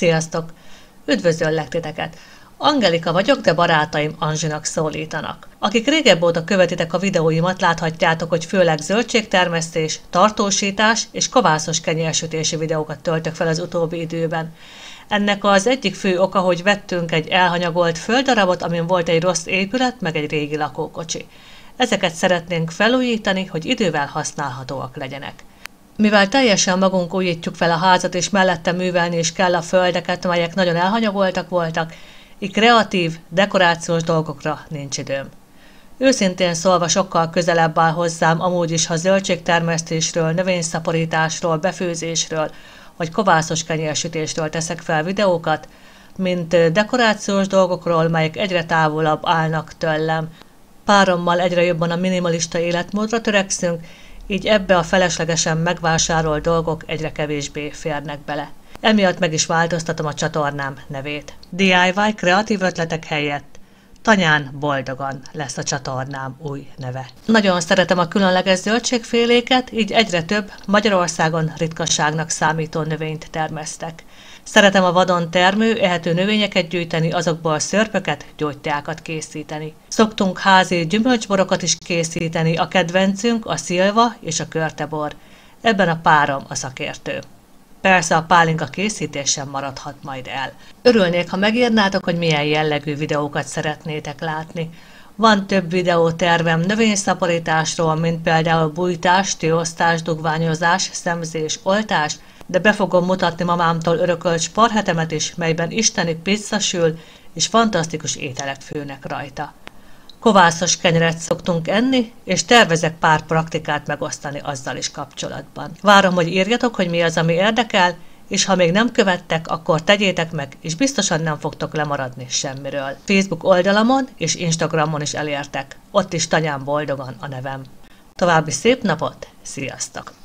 Sziasztok! Üdvözöllek titeket! Angelika vagyok, de barátaim Anzsinak szólítanak. Akik régebb óta követitek a videóimat, láthatjátok, hogy főleg zöldségtermesztés, tartósítás és kovászos kenyérsütési videókat töltök fel az utóbbi időben. Ennek az egyik fő oka, hogy vettünk egy elhanyagolt földdarabot, amin volt egy rossz épület, meg egy régi lakókocsi. Ezeket szeretnénk felújítani, hogy idővel használhatóak legyenek. Mivel teljesen magunk újítjuk fel a házat, és mellette művelni is kell a földeket, melyek nagyon elhanyagoltak voltak, így kreatív, dekorációs dolgokra nincs időm. Őszintén szólva sokkal közelebb áll hozzám amúgy is, ha zöldségtermesztésről, növényszaporításról, befőzésről, vagy kovászos kenyérsütésről teszek fel videókat, mint dekorációs dolgokról, melyek egyre távolabb állnak tőlem. Párommal egyre jobban a minimalista életmódra törekszünk, így ebbe a feleslegesen megvásárolt dolgok egyre kevésbé férnek bele. Emiatt meg is változtatom a csatornám nevét. DIY kreatív ötletek helyett Tanyán boldogan lesz a csatornám új neve. Nagyon szeretem a különleges zöldségféléket, így egyre több Magyarországon ritkaságnak számító növényt termesztek. Szeretem a vadon termő, ehető növényeket gyűjteni, azokból szörpöket, gyógyteákat készíteni. Szoktunk házi gyümölcsborokat is készíteni, a kedvencünk a szilva és a körtebor. Ebben a párom a szakértő. Persze a pálinka készítés sem maradhat majd el. Örülnék, ha megírnátok, hogy milyen jellegű videókat szeretnétek látni. Van több videótervem növényszaporításról, mint például bújtás, tiosztás, dugványozás, szemzés, oltás, de be fogom mutatni mamámtól örökölt sparhetemet is, melyben isteni pizza sül, és fantasztikus ételek főnek rajta. Kovászos kenyeret szoktunk enni, és tervezek pár praktikát megosztani azzal is kapcsolatban. Várom, hogy írjatok, hogy mi az, ami érdekel, és ha még nem követtek, akkor tegyétek meg, és biztosan nem fogtok lemaradni semmiről. Facebook oldalamon és Instagramon is elértek, ott is Tanyán boldogan a nevem. További szép napot, sziasztok!